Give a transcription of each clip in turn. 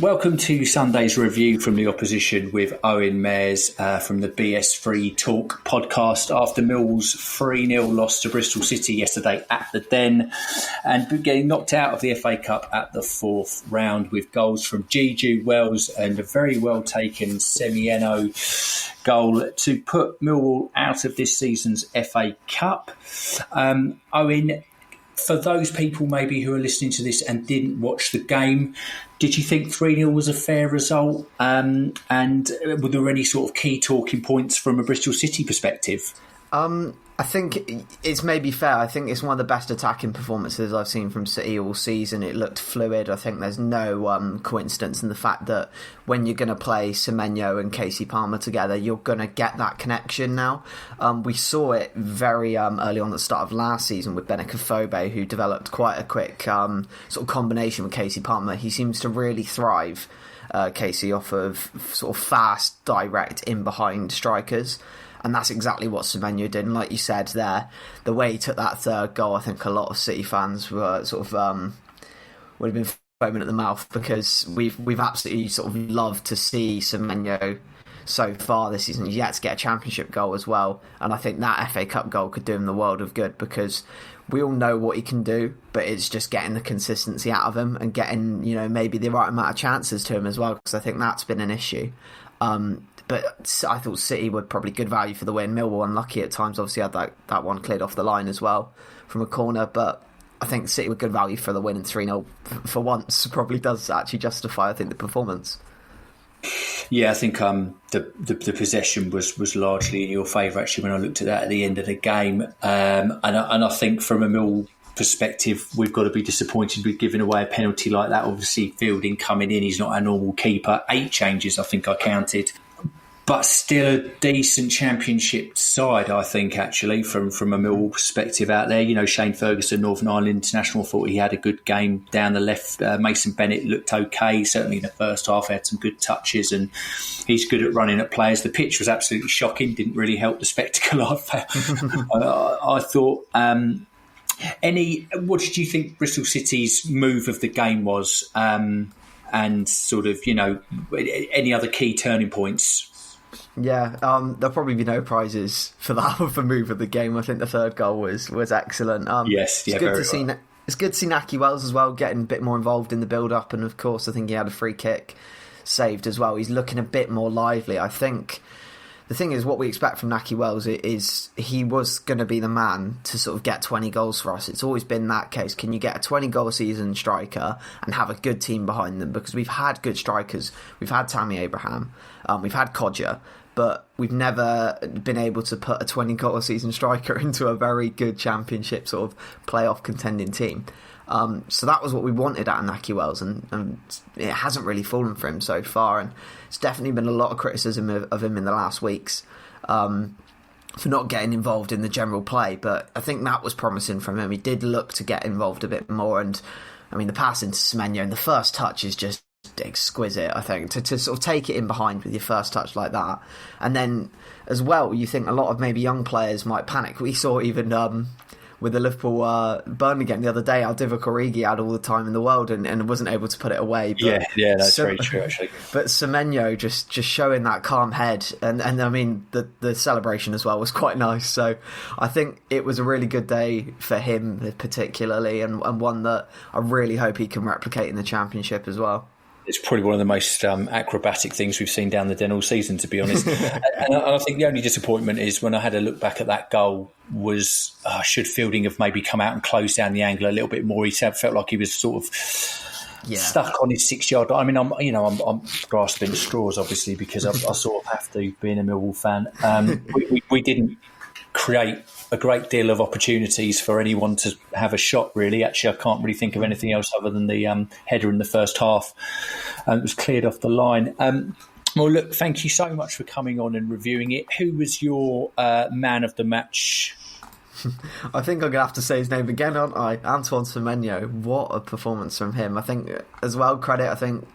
Welcome to Sunday's review from the opposition with Owen Mayers from the BS Free Talk podcast after Millwall's 3-0 loss to Bristol City yesterday at the Den and getting knocked out of the FA Cup at the fourth round with goals from Juju Wells and a very well taken Semieno goal to put Millwall out of this season's FA Cup. Owen, for those people maybe who are listening to this and didn't watch the game, did you think 3-0 was a fair result? And were there any sort of key talking points from a Bristol City perspective? I think it's maybe fair. I think it's one of the best attacking performances I've seen from City all season. It looked fluid. I think there's no coincidence in the fact that when you're going to play Semenyo and Casey Palmer together, you're going to get that connection now. We saw it very early on at the start of last season with Benekafobe, who developed quite a quick sort of combination with Casey Palmer. He seems to really thrive, Casey, off of sort of fast, direct, in-behind strikers. And that's exactly what Semenyo did. And like you said there, the way he took that third goal, I think a lot of City fans were sort of would have been foaming at the mouth, because we've absolutely sort of loved to see Semenyo so far this season. He's yet to get a championship goal as well. And I think that FA Cup goal could do him the world of good, because we all know what he can do, but it's just getting the consistency out of him and getting, maybe the right amount of chances to him as well, because I think that's been an issue. But I thought City were probably good value for the win. Millwall unlucky at times, obviously had that one cleared off the line as well from a corner. But I think City were good value for the win, and 3-0 for once probably does actually justify, I think, the performance. Yeah, I think the possession was largely in your favour, actually, when I looked at that at the end of the game. And I think from a Millwall perspective, we've got to be disappointed with giving away a penalty like that. Obviously, Fielding coming in, he's not a normal keeper. 8 changes, I think I counted. But still a decent championship side, I think, actually, from a Millwall perspective out there. Shane Ferguson, Northern Ireland international, thought he had a good game down the left. Mason Bennett looked okay, certainly in the first half, had some good touches, and he's good at running at players. The pitch was absolutely shocking, didn't really help the spectacle I thought. What did you think Bristol City's move of the game was? And sort of, any other key turning points? Yeah, there'll probably be no prizes for that for move of the game. I think the third goal was excellent. Yes, yeah, it's good to see Nahki Wells as well getting a bit more involved in the build-up, and of course I think he had a free kick saved as well. He's looking a bit more lively. I think the thing is, what we expect from Nahki Wells is he was going to be the man to sort of get 20 goals for us. It's always been that case. Can you get a 20-goal season striker and have a good team behind them? Because we've had good strikers. We've had Tammy Abraham. We've had Kodja. But we've never been able to put a 20-goal season striker into a very good championship sort of playoff contending team. So that was what we wanted out of Nahki Wells, and it hasn't really fallen for him so far. And it's definitely been a lot of criticism of him in the last weeks for not getting involved in the general play. But I think that was promising from him. He did look to get involved a bit more. And I mean, the pass into Semenyo and the first touch is just exquisite, I think, to sort of take it in behind with your first touch like that. And then as well, you think a lot of maybe young players might panic. We saw even with the Liverpool Burnley game the other day, Divock Origi had all the time in the world and wasn't able to put it away. But yeah, that's very true, actually. But Semenyo just showing that calm head, and I mean the celebration as well was quite nice. So I think it was a really good day for him particularly, and one that I really hope he can replicate in the Championship as well. It's probably one of the most acrobatic things we've seen down the Den all season, to be honest. and I think the only disappointment is when I had a look back at that goal was should Fielding have maybe come out and closed down the angle a little bit more? He felt like he was sort of stuck on his 6-yard line. I mean, I'm grasping at straws, obviously, because I sort of have to, being a Millwall fan. We didn't create a great deal of opportunities for anyone to have a shot, really. Actually, I can't really think of anything else other than the header in the first half. It was cleared off the line. Well, look, thank you so much for coming on and reviewing it. Who was your man of the match? I think I'm going to have to say his name again, aren't I? Antoine Semenyo. What a performance from him. I think, as well, credit, I think,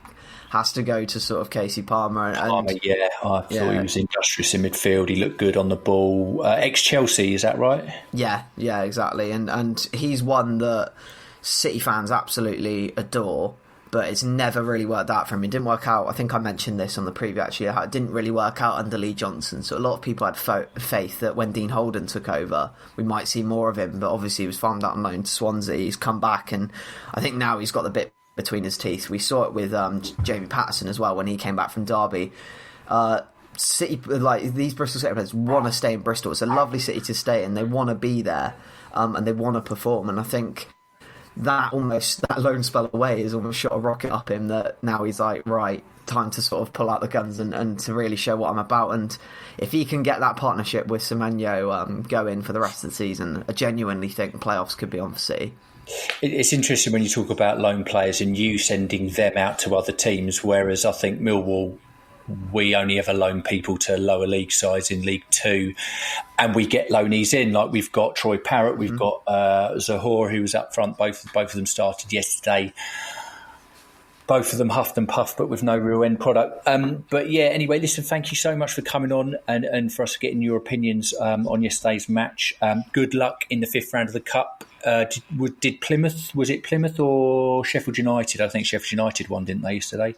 has to go to sort of Casey Palmer. I thought he was industrious in midfield. He looked good on the ball. Ex-Chelsea, is that right? Yeah, exactly. And he's one that City fans absolutely adore, but it's never really worked out for him. It didn't work out. I think I mentioned this on the preview, actually, how it didn't really work out under Lee Johnson. So a lot of people had faith that when Dean Holden took over, we might see more of him. But obviously he was farmed out on loan to Swansea. He's come back, and I think now he's got the bit between his teeth. We saw it with Jamie Patterson as well when he came back from Derby. City, like these Bristol City players, want to stay in Bristol. It's a lovely city to stay in. They want to be there, and they want to perform. And I think that loan spell away has almost shot a rocket up him, that now he's like, right, time to sort of pull out the guns and to really show what I'm about. And if he can get that partnership with Semenyo going for the rest of the season, I genuinely think playoffs could be on for City. It's interesting when you talk about loan players and you sending them out to other teams, whereas I think Millwall, we only ever loan people to lower league sides in League Two, and we get loanees in. Like we've got Troy Parrott, we've got Zahor, who was up front. Both of them started yesterday. Both of them huffed and puffed, but with no real end product. But yeah, anyway, listen, thank you so much for coming on and for us getting your opinions on yesterday's match. Good luck in the 5th round of the Cup. Did Plymouth, was it Plymouth or Sheffield United? I think Sheffield United won, didn't they, yesterday?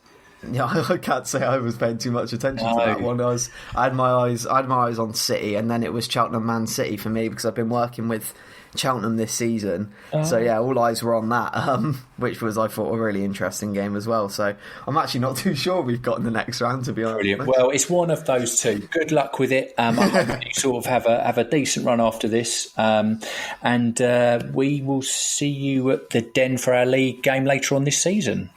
Yeah, I can't say I was paying too much attention to that one. I had my eyes on City, and then it was Cheltenham Man City for me because I've been working with Cheltenham this season. So yeah, all eyes were on that, which was, I thought, a really interesting game as well. So I'm actually not too sure we've got in the next round, to be honest. Brilliant. Well, it's one of those two. Good luck with it. I hope you sort of have a decent run after this, and we will see you at the Den for our league game later on this season.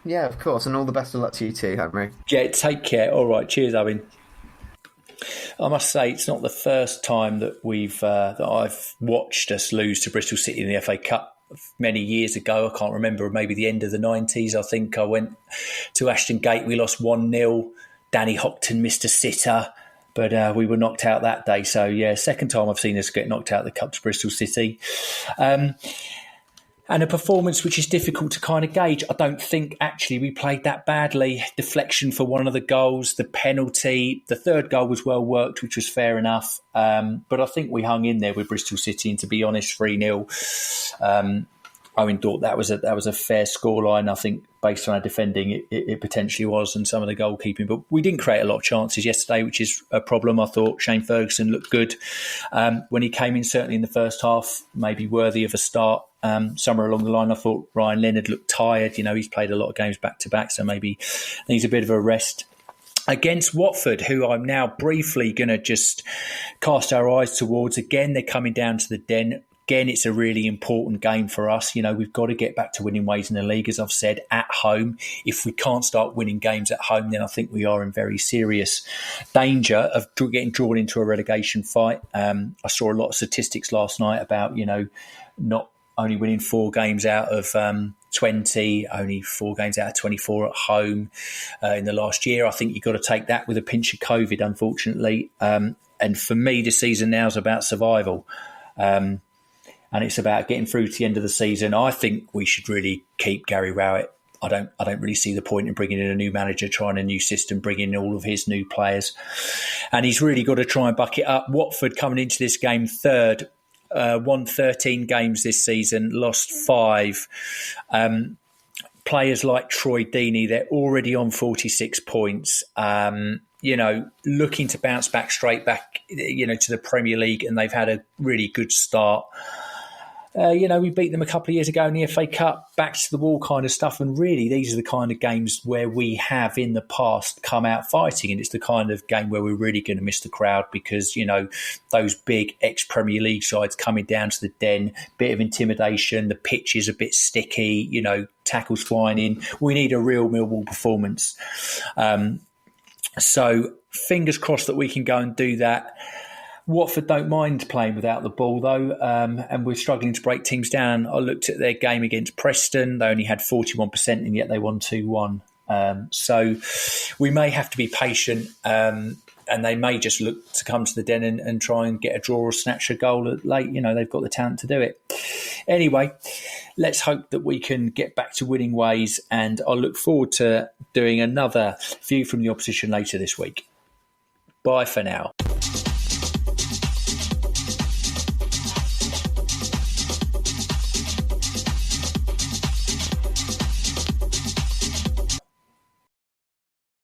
Yeah, of course, and all the best of luck to you too, Henry. Yeah, take care. All right, cheers, Owen. I must say, it's not the first time that that I've watched us lose to Bristol City in the FA Cup. Many years ago, I can't remember, maybe the end of the 90s. I think I went to Ashton Gate. We lost 1-0. Danny Hopton missed a sitter, but we were knocked out that day. So yeah, second time I've seen us get knocked out of the Cup to Bristol City. And a performance which is difficult to kind of gauge. I don't think actually we played that badly. Deflection for one of the goals, the penalty, the third goal was well worked, which was fair enough. But I think we hung in there with Bristol City, and to be honest, 3-0. Owen thought that was a fair scoreline. I think based on our defending, it potentially was, and some of the goalkeeping. But we didn't create a lot of chances yesterday, which is a problem. I thought Shane Ferguson looked good when he came in, certainly in the first half, maybe worthy of a start. Somewhere along the line, I thought Ryan Leonard looked tired. You know, he's played a lot of games back to back, so maybe needs a bit of a rest. Against Watford, who I'm now briefly going to just cast our eyes towards. Again, they're coming down to the Den. Again, it's a really important game for us. You know, we've got to get back to winning ways in the league, as I've said, at home. If we can't start winning games at home, then I think we are in very serious danger of getting drawn into a relegation fight. I saw a lot of statistics last night about, you know, not only winning 4 games out of 20, only 4 games out of 24 at home in the last year. I think you've got to take that with a pinch of COVID, unfortunately. And for me, the season now is about survival. And it's about getting through to the end of the season. I think we should really keep Gary Rowett. I don't really see the point in bringing in a new manager, trying a new system, bringing in all of his new players. And he's really got to try and buck it up. Watford coming into this game third, won 13 games this season, lost 5. Players like Troy Deeney, they're already on 46 points. You know, looking to bounce back straight back, you know, to the Premier League, and they've had a really good start. You know, we beat them a couple of years ago in the FA Cup, back to the wall kind of stuff. And really, these are the kind of games where we have in the past come out fighting. And it's the kind of game where we're really going to miss the crowd because, you know, those big ex-Premier League sides coming down to the Den, bit of intimidation, the pitch is a bit sticky, you know, tackles flying in. We need a real Millwall performance. So fingers crossed that we can go and do that. Watford don't mind playing without the ball, though, and we're struggling to break teams down. I looked at their game against Preston. They only had 41%, and yet they won 2-1. So we may have to be patient, and they may just look to come to the Den and try and get a draw or snatch a goal at late. You know, they've got the talent to do it. Anyway, let's hope that we can get back to winning ways, and I look forward to doing another View from the Opposition later this week. Bye for now.